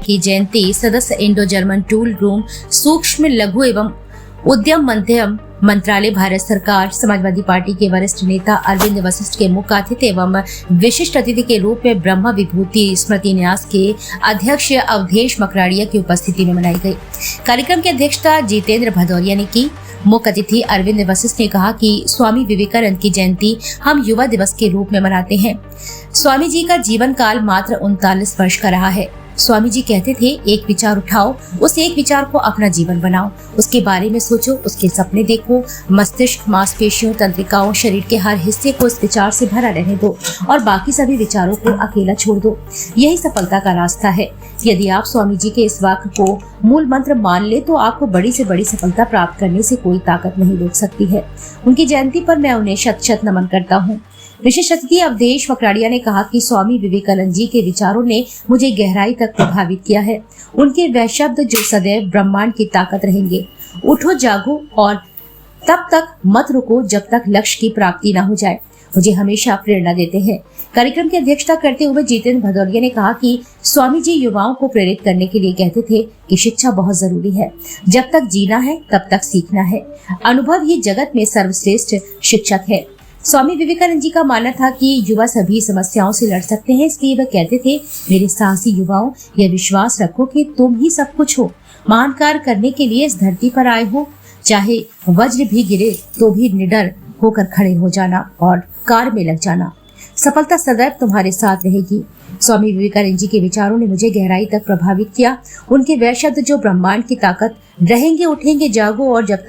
की जयंती सदस्य Indo German tool room सूक्ष्म लघु एवं उद्यम मध्यम मंत्रालय भारत सरकार समाजवादी पार्टी के वरिष्ठ नेता अरविंद वशिष्ठ के मुख्य अतिथि एवं विशिष्ट अतिथि के रूप में ब्रह्म विभूति स्मृति न्यास के अध्यक्ष अवधेश मकराड़िया की उपस्थिति में मनाई गई। कार्यक्रम की अध्यक्षता जितेंद्र भदौरिया ने की। मुख्य अतिथि अरविंद वशिष्ठ ने कहा कि स्वामी विवेकानंद की जयंती हम युवा दिवस के रूप में मनाते हैं। स्वामी जी का जीवन काल मात्र 39 वर्ष का रहा है। स्वामी जी कहते थे, एक विचार उठाओ, उस एक विचार को अपना जीवन बनाओ, उसके बारे में सोचो, उसके सपने देखो, मस्तिष्क, मांसपेशियों, तंत्रिकाओं, शरीर के हर हिस्से को इस विचार से भरा रहने दो और बाकी सभी विचारों को अकेला छोड़ दो। यही सफलता का रास्ता है। यदि आप स्वामी जी के इस वाक्य को मूल मंत्र मान ले तो आपको बड़ी से बड़ी सफलता प्राप्त करने से कोई ताकत नहीं रोक सकती है। उनकी जयंती पर मैं उन्हें शत शत नमन करता हूँ। विशेष अतिथि अवधेश मकराड़िया ने कहा कि स्वामी विवेकानंद जी के विचारों ने मुझे गहराई तक प्रभावित किया है। उनके वह शब्द जो सदैव ब्रह्मांड की ताकत रहेंगे। उठो, जागो और तब तक मत रुको जब तक लक्ष्य की प्राप्ति न हो जाए, मुझे हमेशा प्रेरणा देते हैं। कार्यक्रम की अध्यक्षता करते हुए जितेंद्र भदौरिया ने कहा कि स्वामी जी युवाओं को प्रेरित करने के लिए कहते थे कि शिक्षा बहुत जरूरी है। जब तक जीना है तब तक सीखना है। अनुभव ही जगत में सर्वश्रेष्ठ शिक्षक है। स्वामी विवेकानंद जी का मानना था कि युवा सभी समस्याओं से लड़ सकते हैं, इसलिए वह कहते थे, मेरे साहसी युवाओं, यह विश्वास रखो कि तुम ही सब कुछ हो। महान कार्य करने के लिए इस धरती पर आए हो। चाहे वज्र भी गिरे तो भी निडर होकर खड़े हो जाना और कार्य में लग जाना। सफलता सदैव तुम्हारे साथ रहेगी। स्वामी विवेकानंद जी के विचारों ने मुझे गहराई तक प्रभावित किया। उनके वह शब्द जो ब्रह्मांड की ताकत रहेंगे, उठेंगे, जागो और जब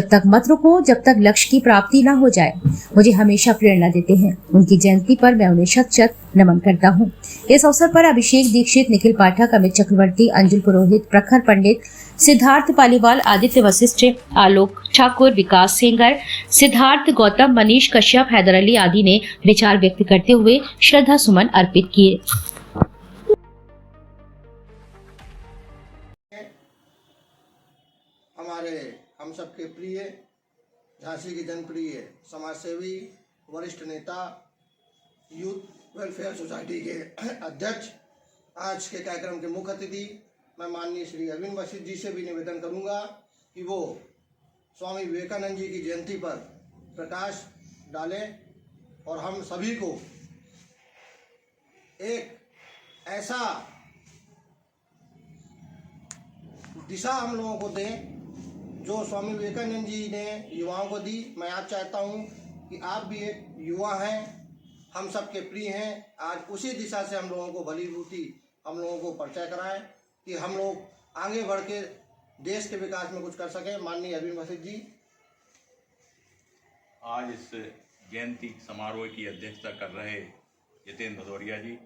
तक मत रुको जब तक लक्ष्य की प्राप्ति ना हो जाए, मुझे हमेशा प्रेरणा देते हैं। उनकी जयंती पर मैं उन्हें शत शत नमन करता हूँ। इस अवसर पर अभिषेक दीक्षित, निखिल पाठक, अमित चक्रवर्ती, अंजुल पुरोहित, प्रखर पंडित, सिद्धार्थ पालीवाल, आदित्य वशिष्ठ, आलोक ठाकुर, विकास सेंगर, सिद्धार्थ गौतम, मनीष कश्यप, हैदर अली आदि ने विचार व्यक्त करते हुए श्रद्धा सुमन अर्पित किए। हम सबके प्रिय झांसी की जनप्रिय समाजसेवी, वरिष्ठ नेता, यूथ वेलफेयर सोसाइटी के अध्यक्ष, आज के कार्यक्रम के मुख्य अतिथि, मैं माननीय श्री अरविंद वशिष्ठ जी से भी निवेदन करूंगा कि वो स्वामी विवेकानंद जी की जयंती पर प्रकाश डालें और हम सभी को एक ऐसा दिशा हम लोगों को दें जो स्वामी विवेकानंद जी ने युवाओं को दी। मैं आज चाहता हूं कि आप भी एक युवा हैं, हम सबके प्रिय हैं। आज उसी दिशा से हम लोगों को भलीभूति हम लोगों को परिचय कराएं कि हम लोग आगे बढ़ के देश के विकास में कुछ कर सकें। माननीय अरविंद वशिष्ठ जी। आज इस जयंती समारोह की अध्यक्षता कर रहे जितेंद्र भदौरिया जी,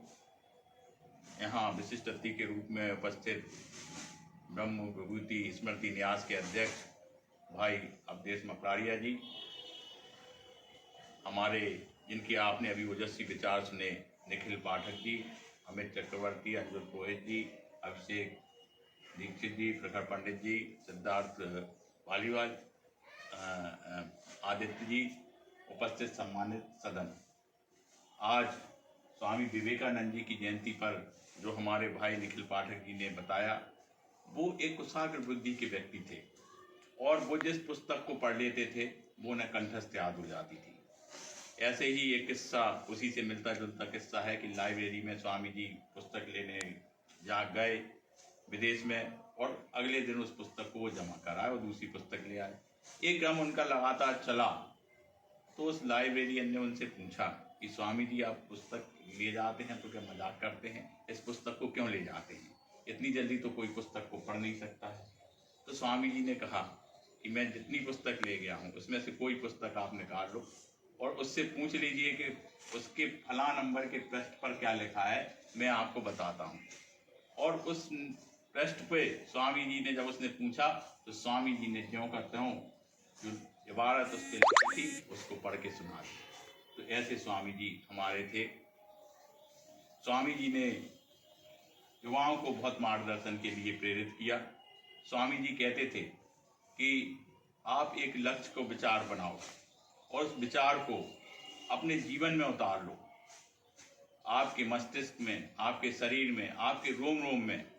यहाँ विशिष्ट अतिथि के रूप में उपस्थित ब्रह्म विभूति स्मृति न्यास के अध्यक्ष भाई अवधेश मकराड़िया जी, हमारे जिनकी आपने अभी ओजस्वी विचार सुने, निखिल पाठक जी, अमित चक्रवर्ती, अंजुल पुरोहित जी, अभिषेक दीक्षित जी, प्रखर पंडित जी, सिद्धार्थ पालीवाल, आदित्य जी, उपस्थित सम्मानित सदन। आज स्वामी विवेकानंद जी की जयंती पर जो हमारे भाई निखिल पाठक जी ने बताया, वो एक कुशाग्र बुद्धि के व्यक्ति थे और वो जिस पुस्तक को पढ़ लेते थे वो उन्हें कंठस्थ याद हो जाती थी। ऐसे ही एक किस्सा, उसी से मिलता जुलता किस्सा है कि लाइब्रेरी में स्वामी जी पुस्तक लेने जा गए विदेश में और अगले दिन उस पुस्तक को वो जमा कराए और दूसरी पुस्तक ले आए। एक क्रम उनका लगातार चला तो उस लाइब्रेरियन ने उनसे पूछा कि स्वामी जी, आप पुस्तक ले जाते हैं तो क्या मजाक करते हैं? इस पुस्तक को क्यों ले जाते हैं? इतनी जल्दी तो कोई पुस्तक को पढ़ नहीं सकता है। तो स्वामी जी ने कहा कि मैं जितनी पुस्तक ले गया हूँ उसमें से कोई पुस्तक आप निकाल लो और उससे पूछ लीजिए कि उसके फला नंबर के पृष्ठ पर क्या लिखा है, मैं आपको बताता हूँ। और उस पृष्ठ पे स्वामी जी ने जब उसने पूछा तो स्वामी जी ने ज्यों का त्यों जो इबारत उस पर लिखी थी उसको पढ़ के सुना दी। तो ऐसे स्वामी जी हमारे थे। स्वामी जी ने युवाओं को बहुत मार्गदर्शन के लिए प्रेरित किया। स्वामी जी कहते थे कि आप एक लक्ष्य को विचार बनाओ और उस विचार को अपने जीवन में उतार लो। आपके मस्तिष्क में, आपके शरीर में, आपके रोम रोम में